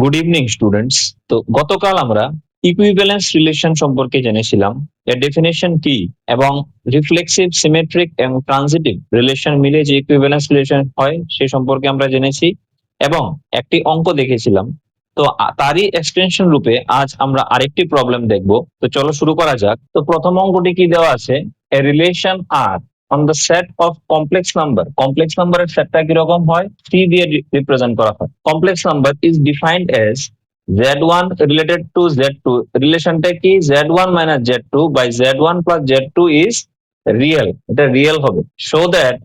Good evening students. তো গতকাল আমরা ইকুইভ্যালেন্স রিলেশন সম্পর্কে জেনেছিলাম, এর ডেফিনেশন কি এবং রিফ্লেক্সিভ, সিমেট্রিক এবং ট্রানজিটিভ রিলেশন মিলে যে ইকুইভ্যালেন্স রিলেশন হয় সে সম্পর্কে আমরা জেনেছি এবং একটি অঙ্ক দেখেছিলাম। তো তারই এক্সটেনশন রূপে আজ আমরা আরেকটি প্রবলেম দেখব। তো চলো শুরু করা যাক। তো প্রথম অঙ্কটি কি দেওয়া আছে, a relation R on the set of complex number. Complex নাম্বারের সেটটা কিরকম হয়, থ্রি দিয়ে রিপ্রেজেন্ট করা হয়। Complex number is defined as z1 related to z2। রিলেশনটা কি, z1 minus z2 by z1 plus z2 is real. এটা রিয়েল হবে। So that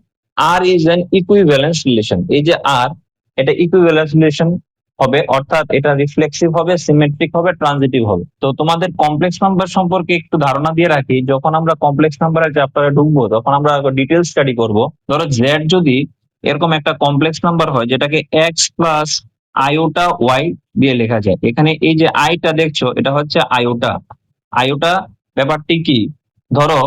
r is an equivalence relation. এই যে r, এটা ইকুইভ্যালেন্স রিলেশন হবে, অর্থাৎ এটা রিফ্লেক্সিভ হবে, সিমেট্রিক হবে, ট্রানজিটিভ হবে। তো তোমাদের কমপ্লেক্স নাম্বার সম্পর্কে একটু ধারণা দিয়ে রাখি। যখন আমরা কমপ্লেক্স নাম্বারের চ্যাপ্টারে ঢুকবো তখন আমরা ডিটেল স্টাডি করব। ধরো জেড যদি এরকম একটা কমপ্লেক্স নাম্বার হয় যেটাকে এক্স প্লাস আইওটা ওয়াই দিয়ে লেখা যায়। এখানে এই যে আইটা দেখছো এটা হচ্ছে আইওটা। আইওটা ব্যাপারটি কি, ধরো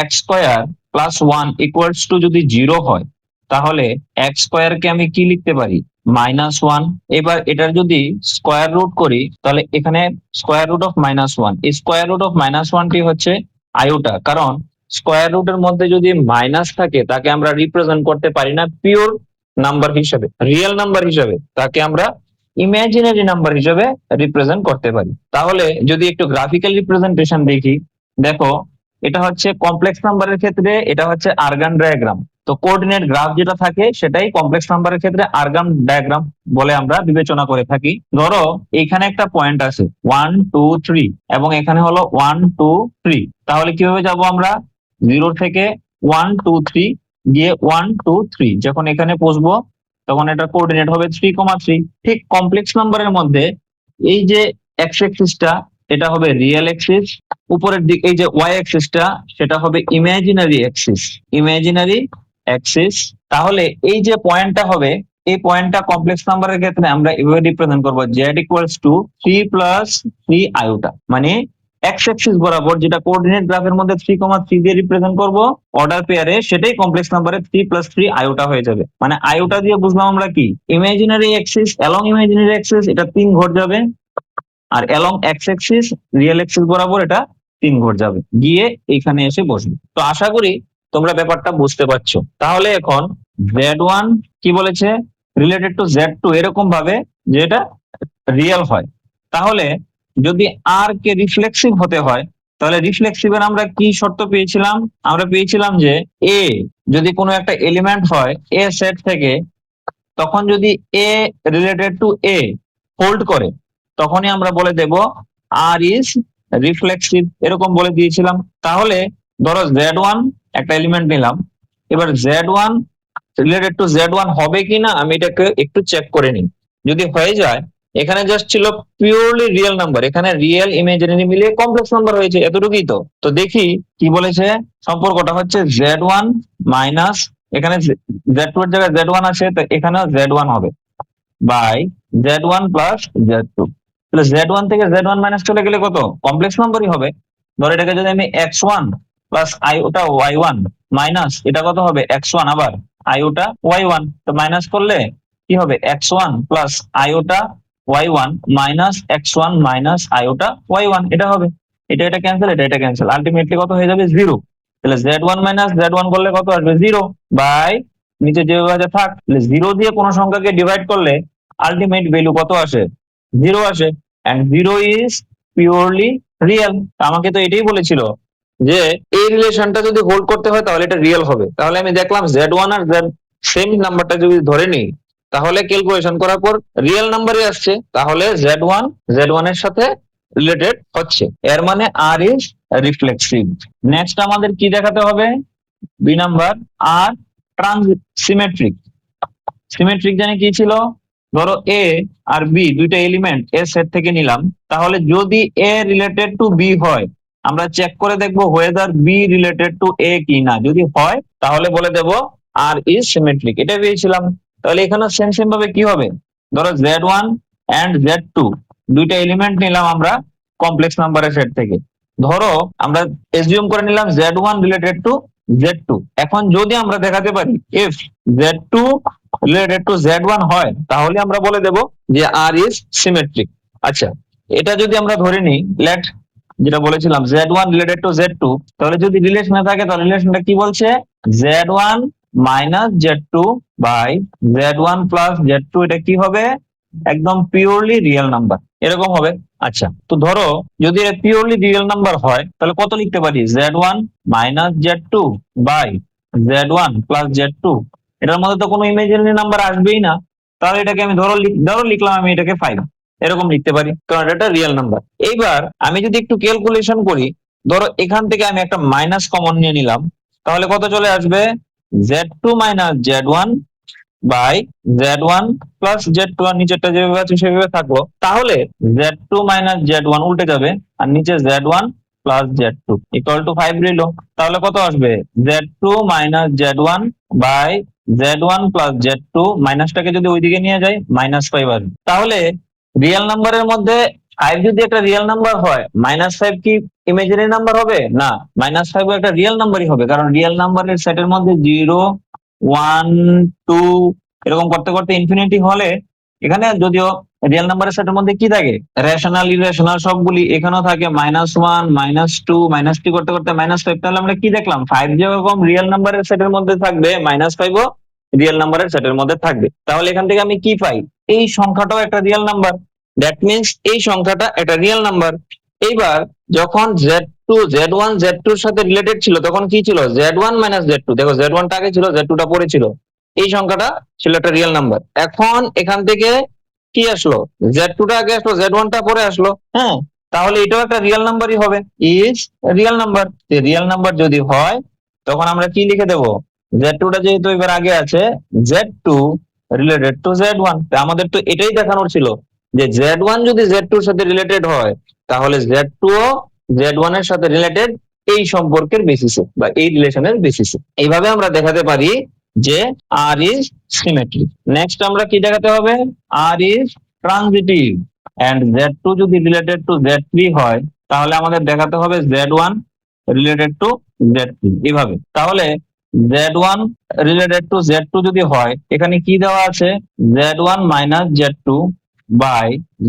x square plus one equals to যদি জিরো হয় তাহলে এক্স স্কোয়ারকে আমি কি লিখতে পারি, মাইনাস ওয়ান। এবার এটার যদি স্কোয়ার রুট করি তাহলে এখানে square root of minus one, এই স্কোয়ার রুট অফ মাইনাস ওয়ানটি হচ্ছে আইওটা। কারণ স্কোয়ার রুটের মধ্যে যদি মাইনাস থাকে তাকে আমরা রিপ্রেজেন্ট করতে পারি না পিওর নাম্বার হিসেবে, রিয়েল নাম্বার হিসেবে, তাকে আমরা ইমাজিনারি নাম্বার হিসেবে রিপ্রেজেন্ট করতে পারি। তাহলে যদি একটু গ্রাফিক্যাল রিপ্রেজেন্টেশন দেখি, দেখো এটা হচ্ছে কমপ্লেক্স নাম্বারের ক্ষেত্রে এটা হচ্ছে আরগান ডায়াগ্রাম। তো কোঅর্ডিনেট গ্রাফ যেটা থাকে সেটাই কমপ্লেক্স নাম্বারের ক্ষেত্রে আরগান ডায়াগ্রাম বলে আমরা বিবেচনা করে থাকি। ধরো এখানে একটা পয়েন্ট আছে 1 2 3 এবং এখানে হলো 1 2 3। তাহলে কিভাবে যাব আমরা, 0 থেকে 1 2 3 গিয়ে 1 2 3, যখন এখানে বসবো তখন এটা কোঅর্ডিনেট হবে 3,3। ঠিক কমপ্লেক্স নাম্বারের মধ্যে এই যে এক্স এক্সিসটা এটা হবে রিয়েল এক্সিস, উপরের দিক এই যে ওয়াই এক্সিসটা সেটা হবে ইমাজিনারি এক্সিস, ইমাজিনারি অ্যাক্সিস। তাহলে এই যে পয়েন্টটা হবে, এই পয়েন্টটা কমপ্লেক্স নাম্বারের ক্ষেত্রে আমরা এভাবে রিপ্রেজেন্ট করবো, z ইকুয়ালস টু 3 + 3 আইওটা। মানে এক্স অ্যাক্সিস বরাবর যেটা কোঅর্ডিনেট গ্রাফের মধ্যে 3,3 দিয়ে রিপ্রেজেন্ট করব অর্ডার পেয়ারে, সেটাই কমপ্লেক্স নাম্বারে 3 + 3 আইওটা হয়ে যাবে। মানে আইওটা দিয়ে বুঝলাম আমরা কি, imaginary axis along imaginary axis এটা 3 ঘর যাবে, আর along x axis real axis বরাবর এটা 3 ঘর যাবে, গিয়ে এখানে এসে বসবে। তো আশা করি তোমরা ব্যাপারটা বুঝতে পারছো। তাহলে এখন z1 কি বলেছে, রিলেটেড টু z2 এরকম ভাবে যে এটা রিয়েল হয়। তাহলে যদি আর কে রিফ্লেক্সিভ হতে হয় তাহলে রিফ্লেক্সিভের আমরা কি শর্ত পেয়েছিলাম, আমরা পেয়েছিলাম যে এ যদি কোনো একটা এলিমেন্ট হয় এ সেট থেকে, তখন যদি এ রিলেটেড টু এ হোল্ড করে তখনই আমরা বলে দেব আর ইজ রিফ্লেক্সিভ, এরকম বলে দিয়েছিলাম। তাহলে ধরো z1 একটা এলিমেন্ট নিলাম, এবার z1 রিলেটেড টু z1 হবে কিনা আমি এটাকে একটু চেক করে নিই। যদি হয়ে যায়, এখানে জাস্ট ছিল পিওরলি রিয়েল নাম্বার, এখানে রিয়েল ইমাজিনারি মিলিয়ে কমপ্লেক্স নাম্বার হয়েছে, এতটুকুই তো। তো দেখি কি বলেছে, সম্পর্কটা হচ্ছে z1 মাইনাস, এখানে z2 এর জায়গায় z1 আছে তো এখানেও z1 হবে, বাই z1 প্লাস z2। তাহলে z1 থেকে z1 মাইনাস চলে গেলে কত, কমপ্লেক্স নাম্বারই হবে। ধর এটাকে যদি আমি x1 প্লাস আইওটা y1 মাইনাস এটা কত হবে x1 আবার আইওটা y1, তো মাইনাস করলে কি হবে x1 plus আইওটা y1 minus x1 minus আইওটা y1, এটা হবে। এটা এটা ক্যান্সেল, এটা এটা ক্যান্সেল, আলটিমেটলি কত হয়ে যাবে, 0। তাহলে z1 মাইনাস z1 করলে কত আসবে, 0 বাই নিচে যেভাবে থাক, 0 দিয়ে কোন সংখ্যাকে ডিভাইড করলে আলটিমেট ভ্যালু কত আসে, 0 আসে। And 0 is purely real. আমাকে তো এটাই বলেছিল যে এই রিলেশনটা যদি হোল্ড করতে হয় তাহলে এটা রিয়েল হবে। তাহলে আমি দেখলাম z1 আর z সেম নাম্বারটা যদি ধরে নিই তাহলে ক্যালকুলেশন করার পর রিয়েল নাম্বারই আসছে, তাহলে z1 এর সাথে রিলেটেড হচ্ছে, এর মানে আর ইজ রিফ্লেক্সিভ। নেক্সট আমাদের কি দেখাতে হবে, বি নাম্বার, আর সিমেট্রিক। সিমেট্রিক জানি কি ছিল, ধরো এ আর বি দুইটা এলিমেন্ট এ সেট থেকে নিলাম, তাহলে যদি এ রিলেটেড টু বি হয় আমরা চেক করে দেখবো ওয়েদার বি রিলেটেড টু এ কি না, যদি হয় তাহলে বলে দেব আর ইজ সিমেট্রিক, এটা পেয়েছিলাম। তাহলে এখানে সেম সেম ভাবে কি হবে, ধরো z1 এন্ড z2 দুইটা এলিমেন্ট নিলাম আমরা কমপ্লেক্স নাম্বারের সেট থেকে, ধরো আমরা এজিউম করে নিলাম z1 রিলেটেড টু z2। এখন যদি আমরা দেখাতে পারি if z2 related to Z1 হয় তাহলে আমরা বলে দেব যে আর ইজ সিমেট্রিক। আচ্ছা, এটা যদি আমরা ধরে নিই, লেট যেটা বলেছিলাম Z1 রিলেটেড টু Z2, তাহলে যদি রিলেশনে থাকে তাহলে রিলেশনটা কি বলছে, Z1 minus Z2 by Z1 plus Z2, এটা কি হবে, একদম পিওরলি রিয়েল নাম্বার এরকম হবে। আচ্ছা, তো ধরো যদি এটা পিওরলি রিয়েল নাম্বার হয় তাহলে কত লিখতে পারি, Z1 minus Z2 by Z1 plus Z2, এটার মধ্যে তো কোনো ইমাজিনারি নাম্বার আসবেই না, তাহলে এটাকে আমি ধরো লিখলাম আমি এটাকে 5, এরকম লিখতে পারি কারণ এটা রিয়েল নাম্বার। এইবার আমি যদি একটু ক্যালকুলেশন করি, ধরো এখান থেকে আমি একটা মাইনাস কমন নিয়ে নিলাম, তাহলে কত চলে আসবে, Z2 minus Z1 by Z1 plus Z2, আর নিচেরটা যেভাবে আছে সেভাবে থাকলো, তাহলে Z2 মাইনাস Z1 উল্টে যাবে আর নিচে Z1 plus Z2 equal to 5 রইলো। তাহলে কত আসবে, Z2 minus Z1 by Z1 plus Z2, মাইনাসটাকে যদি ওইদিকে নিয়ে যাই -5 আসবে। তাহলে রিয়েল নাম্বারের মধ্যে 5 যদি একটা রিয়েল নাম্বার হয়, -5 কি ইমাজিনারি নাম্বার হবে না, -5 একটা রিয়েল নাম্বারই হবে, কারণ রিয়েল নাম্বারের সেটের মধ্যে 0 1 2 এরকম করতে করতে ইনফিনিটি হলে, এখানে যদিও রিয়েল নাম্বারের সেটের মধ্যে কি থাকে, রেশনাল ইরেশনাল সবগুলি, এখানেও থাকে -1 -2 -3 করতে করতে -5, তাহলে আমরা কি দেখলাম, 5 যেরকম রিয়েল নাম্বারের সেটের মধ্যে থাকবে, -5 ও রিয়েল নাম্বারের সেটের মধ্যে থাকবে। তাহলে এখান থেকে আমি কি পাই, এই সংখ্যাটাও একটা রিয়েল নাম্বার, দ্যাট মিনস এই সংখ্যাটা একটা রিয়েল নাম্বার। এইবার যখন Z2 Z1 Z2 এর সাথে রিলেটেড ছিল তখন কি ছিল, Z1 মাইনাস Z2, দেখো Z1 টা আগে ছিল Z2 টা পরে ছিল, এই সংখ্যাটা ছিল একটা রিয়েল নাম্বার। এখন এখান থেকে কি আসলো, Z2 টা আগে আসলো Z1 টা পরে আসলো, হ্যাঁ, তাহলে এটাও একটা রিয়েল নাম্বারই হবে, is real number. Real number যদি হয় তখন আমরা কি লিখে দেবো, Z2 টা যেহেতু এবার আগে আছে, Z2 রিলেটেড টু Z1, আমাদের তো এটাই দেখানোর ছিল যে Z1 যদি Z2 এর সাথে রিলেটেড হয় তাহলে Z2 ও Z1 এর সাথে রিলেটেড, এই সম্পর্কের বেসিসে বা এই রিলেশনের বেসিসে। এইভাবে আমরা দেখাতে পারি যে আর ইজ সিমেট্রিক। নেক্সট আমরা কি দেখাতে হবে, আর ইজ ট্রানজিটিভ, এন্ড Z2 যদি রিলেটেড টু Z3 হয় তাহলে আমাদের দেখাতে হবে Z1 রিলেটেড টু Z3, এইভাবে। তাহলে Z1 রিলেটেড টু Z2 যদি হয়, এখানে কি দেওয়া আছে, Z1 minus Z2 by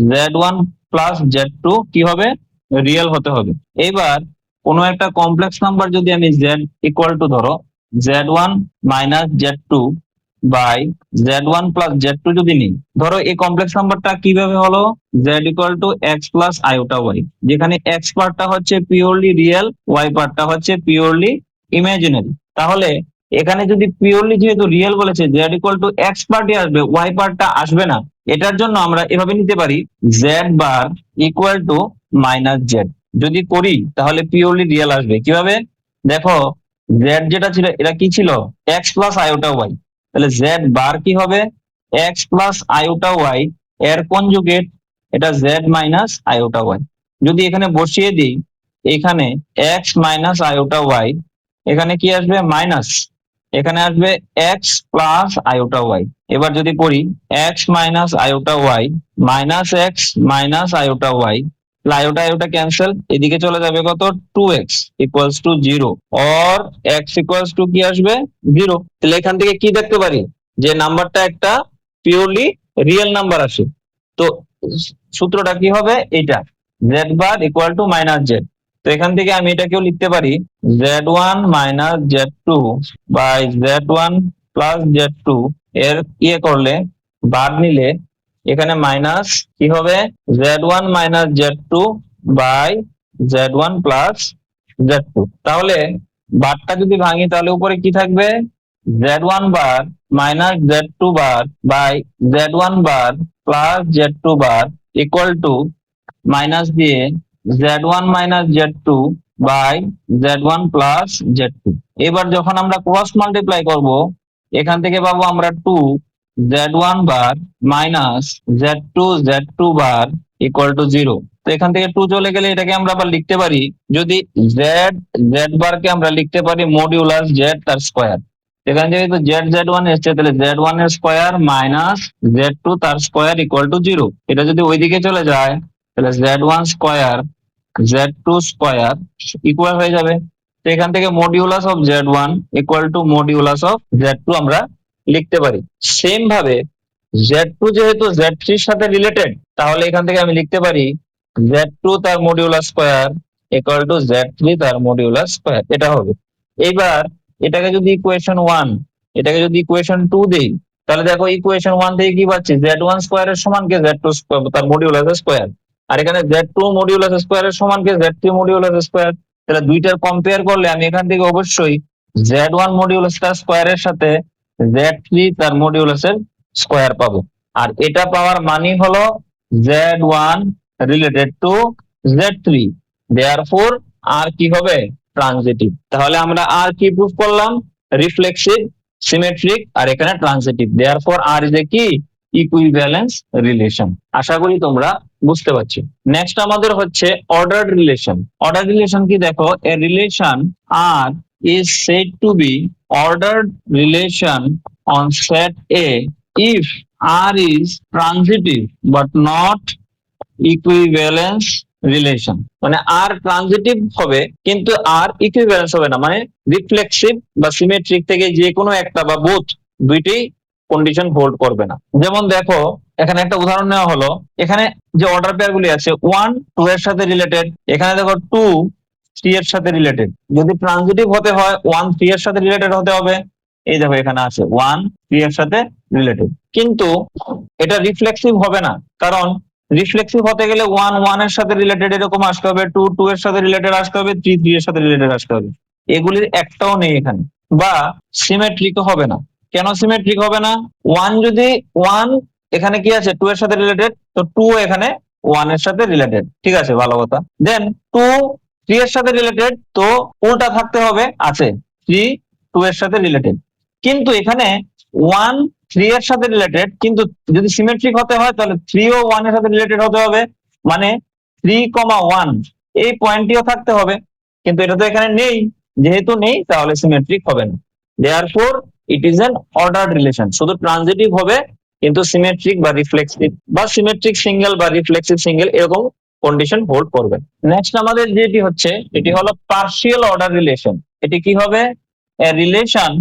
Z1 plus Z2 কি হবে, রিয়েল হতে হবে। এবার কোনো একটা কমপ্লেক্স নাম্বার যদি আমি Z ইকুয়াল টু ধরো Z1 minus Z2 by Z1 plus Z2 যদি নিই, ধরো এই কমপ্লেক্স নাম্বারটা কিভাবে হলো, Z equal to x plus iota y, যেখানে এক্স পার্টটা হচ্ছে পিওরলি রিয়েল, ওয়াই পার্টটা হচ্ছে পিওরলি ইমাজিনারি। তাহলে এখানে যদি পিওরলি যেহেতু রিয়েল বলেছে, Z ইকুয়াল টু এক্স পার্টই আসবে, ওয়াই পার্টটা আসবে না। এটার জন্য আমরা এভাবে নিতে পারি, Z bar equal to minus Z, যদি করি তাহলে পিওরলি রিয়েল আসবে। কিভাবে, দেখো Z যেটা ছিল এটা কি ছিল, এক্স প্লাস আইওটা ওয়াই, তাহলে Z বার কি হবে, এক্স প্লাস আইওটা ওয়াই এর কনজুগেট, এটা Z মাইনাস আইওটা ওয়াই। যদি এখানে বসিয়ে দিই, এখানে এক্স মাইনাস আইওটা ওয়াই, এখানে কি আসবে মাইনাস, এখানে আসবে এক্স প্লাস আইওটা ওয়াই। এবার যদি পড়ি x minus iota y minus x minus iota y, iota iota cancel, এদিকে চলে যাবে কত, 2x equals to 0, or x equals to কি আসবে 0। তাহলে এখান থেকে কি দেখতে পারি, যে নাম্বারটা একটা পিওরলি রিয়েল নাম্বার আসে। তো সূত্রটা কি হবে, এটা z bar equal to minus Z. তো এখান থেকে আমি এটাকেও লিখতে পারি Z1 minus Z2 by Z1 plus Z2 এর ইয়ে করলে, বার নিলে এখানে মাইনাস কি হবে, Z1 minus Z2 by Z1 plus Z2। তাহলে বারটা যদি ভাঙি তাহলে উপরে কি থাকবে, Z1 bar minus Z2 bar by Z1 bar plus Z2 bar equal to minus দিয়ে Z1 minus Z2 by Z1 plus Z2। এবার যখন আমরা ক্রস মাল্টিপ্লাই করব, এখান থেকে পাবো আমরা 2 Z1 bar minus Z2 Z2 bar equal two 0। তো এখান থেকে 2 চলে গেলে এটাকে আমরা আবার লিখতে পারি, যদি Z Z বারকে আমরা লিখতে পারি মডিউলাস Z তার স্কয়ার। এখানে যেহেতু Z Z1 এসছে তাহলে Z1 এর স্কয়ার মাইনাস Z2 তার স্কয়ার ইকুয়াল টু 0। এটা যদি ওইদিকে চলে যায় তাহলে Z1 square Z2 square equal হয়ে যাবে। তো এখান থেকে modulus of Z1 equal to modulus of Z2 আমরা লিখতে পারি। সেম ভাবে Z2 যেহেতু Z3 এর সাথে রিলেটেড, তাহলে এখান থেকে আমি লিখতে পারি Z2 তার modulus square equal to Z3 তার মডিউলাস স্কয়ার, এটা হবে। এবার এটাকে যদি ইকুয়েশন 1, এটাকে যদি ইকুয়েশন 2 দেই, তাহলে দেখো ইকুয়েশন 1 থেকে কি পাচ্ছি, Z1 স্কয়ারের সমান কে Z2 স্কয়ার তার মডিউলাস স্কয়ার, আর এখানে Z2 মডিউলাস স্কয়ারের সমান কে Z3 মডিউলাস স্কয়ার। তাহলে দুইটার কম্পেয়ার করলে আমি এখান থেকে অবশ্যই Z1 মডিউলাস স্কয়ারের সাথে Z3 তার মডিউলাসের স্কয়ার পাবো। আর এটা পাওয়ার মানে হলো Z1 related two Z3, therefore আর কি হবে, ট্রানজিটিভ। তাহলে আমরা আর কি প্রুফ করলাম, রিফ্লেক্সিভ, সিমেট্রিক, আর এখানে transitive, therefore R is a কি, ইকুইভ্যালেন্স রিলেশন। আশা করি তোমরা বুঝতে পারছো। নেক্সট আমাদের হচ্ছে অর্ডার রিলেশন। অর্ডার রিলেশন কি, দেখো a relation R is said to be ordered relation on set A if R is transitive but not equivalence relation। মানে আর ট্রানজিটিভ হবে কিন্তু আর ইকুইভ্যালেন্স হবে না, মানে রিফ্লেক্সিভ বা সিমেট্রিক থেকে যে কোনো একটা বা বোথ, দুইটাই কন্ডিশন হোল্ড করবে না। যেমন দেখো এখানে একটা উদাহরণ নেওয়া হলো, এখানে যে অর্ডার পেয়ার গুলি আছে 1 2 এর সাথে রিলেটেড, এখানে দেখো 2 3 এর সাথে রিলেটেড। যদি ট্রানজিটিভ হতে হয় 1 3 এর সাথে রিলেটেড হতে হবে, এই দেখো এখানে আছে 1 3 এর সাথে রিলেটেড। কিন্তু এটা রিফ্লেক্সিভ হবে না, কারণ রিফ্লেক্সিভ হতে গেলে 1 1 এর সাথে রিলেটেড এরকম আসতে হবে, 2 2 এর সাথে রিলেটেড আসতে হবে, 3 3 এর সাথে রিলেটেড আসতে হবে। এগুলির একটাও নেই এখানে। বা সিমেট্রিক হবে না। কেন সিমেট্রিক হবে না, 1 যদি 1 এখানে কি আছে 2 এর সাথে রিলেটেড, তো 2 এখানে 1 এর সাথে রিলেটেড, ঠিক আছে, ভালো কথা। দেন 2 3 এর সাথে রিলেটেড, তো উল্টা থাকতে হবে, আছে 3 2 এর সাথে রিলেটেড। কিন্তু এখানে 1 3 এর সাথে রিলেটেড, কিন্তু যদি সিমেট্রিক হতে হয় তাহলে 3 ও 1 এর সাথে রিলেটেড হতে হবে, মানে 3, 1 এই পয়েন্টটিও থাকতে হবে। কিন্তু এটা তো এখানে নেই, যেহেতু নেই তাহলে সিমেট্রিক হবে না। Therefore it is an ordered relation. শুধু ট্রানজিটিভ হবে কিন্তু সিমেট্রিক বা রিফ্লেক্সিভ বা সিমেট্রিক সিঙ্গেল বা রিফ্লেক্সিভ সিঙ্গেল এরকম কন্ডিশন হোল্ড করবে। নেক্সট আমাদের যেটি হচ্ছে, এটি হলো পার্শিয়াল অর্ডার রিলেশন। এটি কি হবে, a relation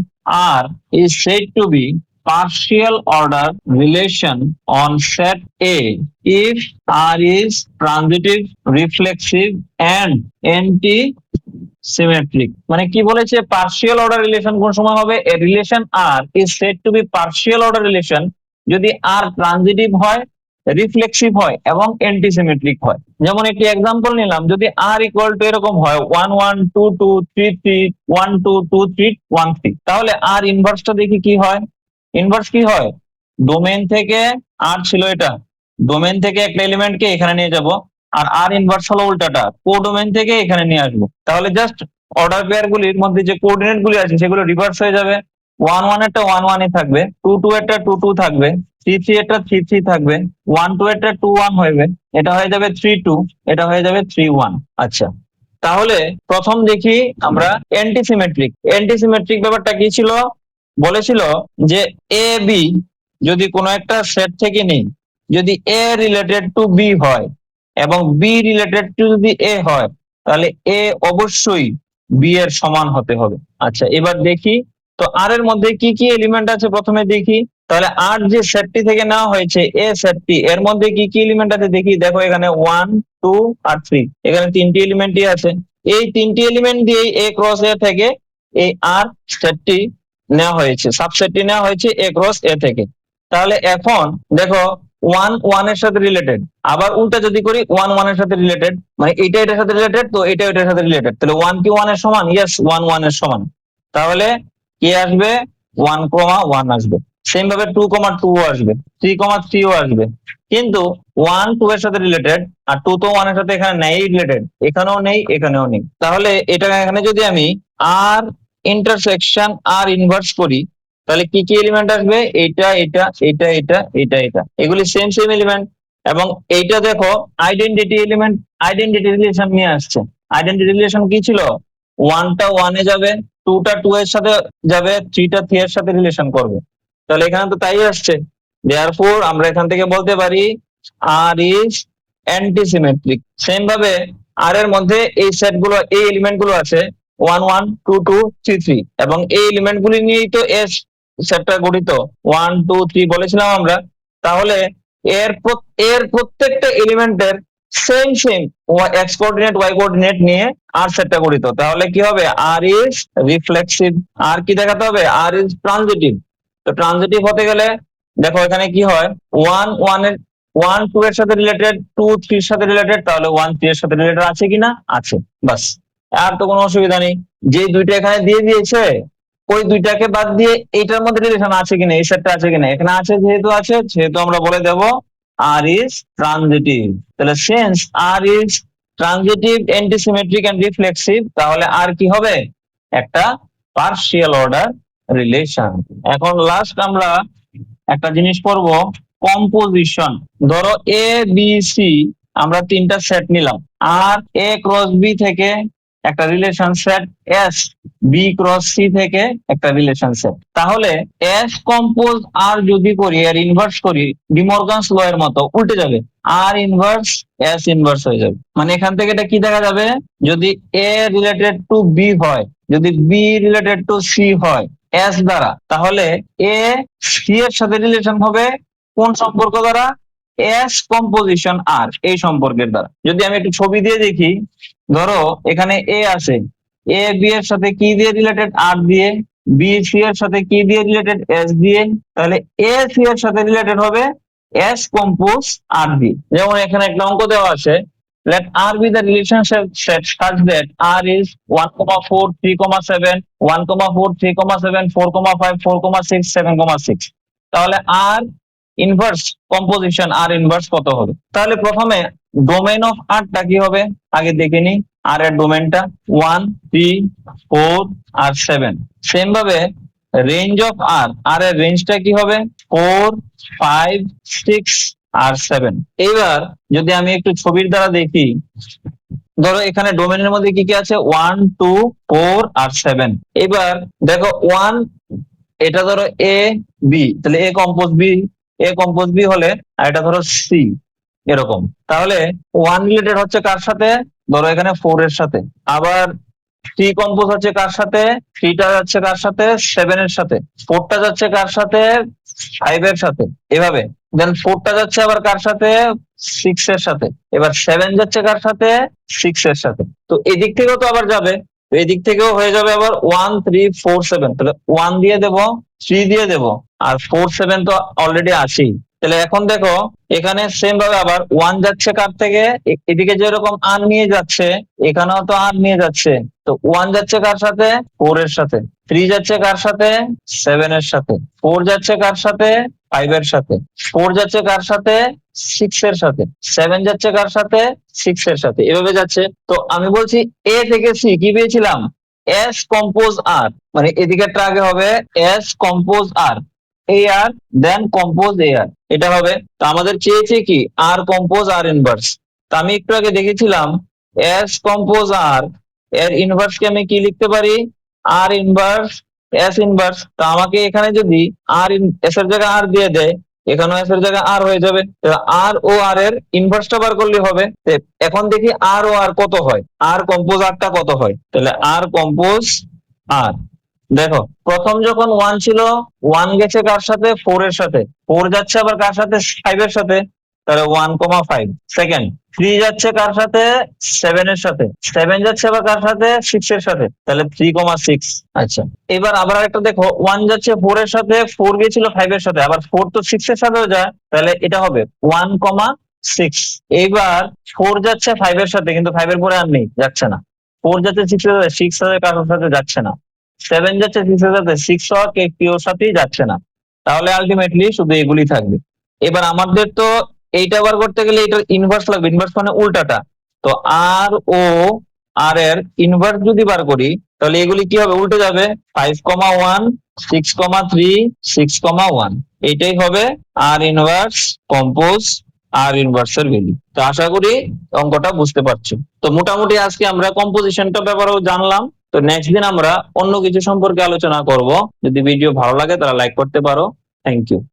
R is said to be partial order relation on set A if R is transitive, reflexive and anti-symmetric। মানে কি বলেছে, পার্শিয়াল অর্ডার রিলেশন কোন সময় হবে, a relation R is said to be partial order relation যদি R transitive হয়, reflexive হয় এবং অ্যান্টিসিমেট্রিক হয়। যেমন একটি এক্সাম্পল নিলাম, যদি R ইকুয়াল টু এরকম হয় 1 1 2 2 3 3 1 2 2 3 1 3, তাহলে R ইনভার্সটা দেখি কি হয়। ইনভার্স কি হয়, ডোমেন থেকে R ছিল এটা, ডোমেন থেকে একটা এলিমেন্টকে এখানে নিয়ে যাব, আর R ইনভার্স হলো উল্টাটা, কোডোমেন থেকে এখানে নিয়ে আসবো। তাহলে জাস্ট অর্ডার পেয়ার গুলির মধ্যে যে কোঅর্ডিনেট গুলি আছে সেগুলো রিভার্স হয়ে যাবে। 1 1 এরটা 1 1 থাকবে, 2 2 এরটা 2 2 থাকবে, 3 3 এরটা 3 3 থাকবে, 1 2 এরটা 2 1 হবে, এটা হয়ে যাবে 3 2, এটা হয়ে যাবে 3 1। আচ্ছা, তাহলে প্রথম দেখি আমরা অ্যান্টিসিমেট্রিক। অ্যান্টিসিমেট্রিক ব্যাপারটা কি ছিল, বলেছিল যে এ বি যদি কোনো একটা সেট থেকে নেই, যদি এ রিলেটেড টু বি হয় এবং বি রিলেটেড টু যদি এ হয়, তাহলে এ অবশ্যই বি এর সমান হতে হবে। আচ্ছা, এবার দেখি তো আর এর মধ্যে কি কি এলিমেন্ট আছে প্রথমে দেখি। তাহলে আর যে সেটটি থেকে নেওয়া হয়েছে এ সেটটি, এর মধ্যে কি কি এলিমেন্ট আছে দেখি। দেখো এখানে 1 2 আর 3, এখানে তিনটি এলিমেন্টই আছে। এই তিনটি এলিমেন্ট দিয়ে এ ক্রস এ থেকে এই আর সেটটি নেওয়া হয়েছে, সাবসেটটি নেওয়া হয়েছে এ ক্রস এ থেকে। তাহলে এখন দেখো 1 1 এর সাথে রিলেটেড, আবার উল্টা যদি করি 1 1 এর সাথে রিলেটেড, মানে এটা এটার সাথে রিলেটেড, তো এটা এটার সাথে রিলেটেড, তাহলে 1 কি 1 এর সমান, ইয়েস 1 1 এর সমান। তাহলে কি আসবে, 1 1 আসবে। সেম ভাবে 2 2 আসবে, 3 3 ও আসবে। কিন্তু 1 2 এর সাথে রিলেটেড আর 2 তো 1 এর সাথে এখানে নেই রিলেটেড, এখানেও নেই এখানেও নেই। তাহলে এটা এখানে যদি আমি আর ইন্টারসেকশন আর ইনভার্স করি, তাহলে কি কি এলিমেন্ট আসবে, এটা এটা এটা এটা এটা এটা, এগুলি সেম সেম এলিমেন্ট। এবং এইটা দেখো আইডেন্টিটি এলিমেন্ট, আইডেন্টিটি রিলেশন নিয়ে আসছে। আইডেন্টিটি রিলেশন কি ছিল, 1টা 1 এ যাবে, 2টা 2 এর সাথে যাবে, 3টা 3 এর সাথে রিলেশন করবে। তাহলে এখানে তো তাই আসছে। দেয়ারফর আমরা এখান থেকে বলতে পারি আর ইজ অ্যান্টিসিমেট্রিক। সেম ভাবে আর এর মধ্যে এই সেট গুলো, এই এলিমেন্ট গুলো আছে 1 1 2 2 3 3, এবং এই এলিমেন্ট গুলি নিয়েই তো এস সেটটা গঠিত 1 2 3 বলেছিলাম আমরা, তাহলে এর প্রত্যেকটা এলিমেন্টের same x coordinate y coordinate নিয়ে আর সেটটা গঠিত। তাহলে কি হবে, আর ইজ রিফ্লেক্সিভ। আর কি দেখাতে হবে, আর ইজ ট্রানজিটিভ। তো ট্রানজিটিভ হতে গেলে দেখো এখানে কি হয়, 1 2 এর সাথে রিলেটেড, 2 3 এর সাথে রিলেটেড, তাহলে 1 3 এর সাথে রিলেটেড আছে কিনা, আছে, বাস। আর তো কোনো অসুবিধা নেই। যে দুইটা এখানে দিয়ে দিয়েছে ওই দুইটাকে বাদ দিয়ে এইটার মধ্যে রিলেশন আছে কিনা, এই সেটটা আছে কিনা, এখানে আছে, যেহেতু আমরা বলে দেব আর ইজ ট্রানজিটিভ। তাহলে since R is transitive, antisymmetric and reflexive, তাহলে আর কি হবে, একটা পার্শিয়াল অর্ডার রিলেশন। এখন লাস্ট আমরা একটা জিনিস পড়বো, কম্পোজিশন। ধরো এ বি সি আমরা তিনটা সেট নিলাম, আর এ ক্রস বি থেকে একটা relation set, S B cross C থেকে একটা রিলেশন সেট। তাহলে এস কম্পোজ আর যদি করি, এর ইনভার্স করি, ডিমর্গানস ল এর মতো উল্টে যাবে, আর ইনভার্স এস ইনভার্স হয়ে যাবে। মানে এখান থেকে এটা কি দেখা যাবে, যদি এ রিলেটেড টু বি হয়, যদি বি রিলেটেড টু সি হয় এস দ্বারা, তাহলে এ সি এর সাথে রিলেশন হবে কোন সম্পর্ক দ্বারা, এস কম্পোজিশন আর, এই সম্পর্কের দ্বারা। যদি আমি একটু ছবি দিয়ে দেখি, ধরো এখানে এ আছে, এ বি এর সাথে কি দিয়ে রিলেটেড, আর দিয়ে, বি সি এর সাথে কি দিয়ে রিলেটেড, এস দিয়ে, তাহলে এ সি এর সাথে রিলেটেড হবে এস কম্পোজ আর দিয়ে। যেমন এখানে একটা অঙ্ক দেওয়া আছে, let R be the relationship set such that R is 1, 4, 3, 7, 1, 4, 3, 7, 4, 5, 4, 6, 7, 6। তাহলে R ইনভার্স কম্পোজিশন আর ইনভার্স কত হবে? তাহলে প্রথমে ডোমেইন অফ আরটা কি হবে আগে দেখে নিই। আর এর ডোমেইনটা 1 3 4 আর 7। সেম ভাবে রেঞ্জ অফ আর এর রেঞ্জটা কি হবে, 4 5 6 আর 7। এইবার যদি আমি একটু ছবির দ্বারা দেখি, ধরো এখানে ডোমেইনের মধ্যে কি কি আছে, 1 2 4 আর 7। এবার দেখো 1, এটা ধরো এ বি, তাহলে এ কম্পোজ বি হলে, আর এটা ধরো সি, এরকম। তাহলে 1 রিলেটেড হচ্ছে কার সাথে, ধরো এখানে 4 এর সাথে। আবার 3 কম্পোজ হচ্ছে কার সাথে, 3টা যাচ্ছে কার সাথে, 7 এর সাথে। 4টা যাচ্ছে কার সাথে, 5 এর সাথে, এভাবে। দেন 4টা যাচ্ছে আবার কার সাথে, 6 এর সাথে। এবার 7 যাচ্ছে কার সাথে, 6 এর সাথে। তো এদিক থেকেও তো আবার যাবে, তো এদিক থেকেও হয়ে যাবে আবার 1 3 4 7। তাহলে 1 দিয়ে দেব, 3 দিয়ে দেব, আর 4 7 তো অলরেডি আছেই। তাহলে এখন দেখো এখানে সেম ভাবে আবার 1 যাচ্ছে কার থেকে, এদিকে যেরকম আর নিয়ে যাচ্ছে এখানেও তো আর নিয়ে যাচ্ছে। তো 1 যাচ্ছে কার সাথে, 4 এর সাথে। 3 যাচ্ছে কার সাথে, 7 এর সাথে। 4 যাচ্ছে কার সাথে, 5 এর সাথে। 4 যাচ্ছে কার সাথে, 6 এর সাথে। 7 যাচ্ছে কার সাথে, 6 এর সাথে, এভাবে যাচ্ছে। তো আমি বলছি এ থেকে সি কি পেয়েছিলাম, এস কম্পোজ আর, মানে এদিকেরটা আগে হবে এস কম্পোজ আর, এ আর দেন কম্পোজ এ আর, এটা হবে। তো আমাদের চেয়েছে কি, আর কম্পোজ আর ইনভার্স। তো আমি একটু আগে দেখেছিলাম এস কম্পোজ আর, এর ইনভার্স কে আমি কি লিখতে পারি, আর ইনভার্স এস ইনভার্স। তো আমাকে এখানে যদি এস এর জায়গায় আর দিয়ে দেয়, এখানেও এস এর জায়গায় আর হয়ে যাবে। আর ও আর এর ইনভার্সটা বার করলে হবে। তো এখন দেখি আর ও আর কত হয়, আর কম্পোজ আরটা কত হয়। তাহলে আর কম্পোজ আর, দেখো প্রথম যখন 1 ছিল, 1 গেছে কার সাথে, 4 এর সাথে। 4 যাচ্ছে আবার কার সাথে, 5 এর সাথে। তাহলে 1 5। সেকেন্ড 3 যাচ্ছে কার সাথে, 7 এর সাথে। 7 যাচ্ছে আবার কার সাথে, 6 এর সাথে। তাহলে 3 6। আচ্ছা, এবার আবার একটা দেখো, 1 যাচ্ছে 4 এর সাথে, 4 গিয়েছিল 5 এর সাথে, আবার 4 তো 6 এর সাথেও যায়, তাহলে এটা হবে 1 6। এইবার 4 যাচ্ছে 5 এর সাথে, কিন্তু 5 এর পরে আর নেই, যাচ্ছে না। 4 যাচ্ছে 6 এর সাথে, 6 এর কারোর সাথে যাচ্ছে না। 7 যাচ্ছে 6 এর সাথে, 6 হওয়া কেউর সাথেই যাচ্ছে না। তাহলে আলটিমেটলি শুধু এগুলি থাকবে। এবার আমাদের তো এইটা বার করতে গেলে এটার ইনভার্স লাগবে, ইনভার্স মানে উল্টাটা। তো আর ও আর এর ইনভার্স যদি বার করি, তাহলে এগুলি কি হবে, উল্টে যাবে। 5 1 6 3 6 1, এইটাই হবে আর ইনভার্স কম্পোজ আর ইনভার্সের ভ্যালু। তো আশা করি অঙ্কটা বুঝতে পারছো। তো মোটামুটি আজকে আমরা কম্পোজিশনটা ব্যাপারেও জানলাম। তো নেক্সট দিন আমরা অন্য কিছু সম্পর্কে আলোচনা করব। যদি ভিডিও ভালো লাগে তাহলে লাইক করতে পারো। Thank you.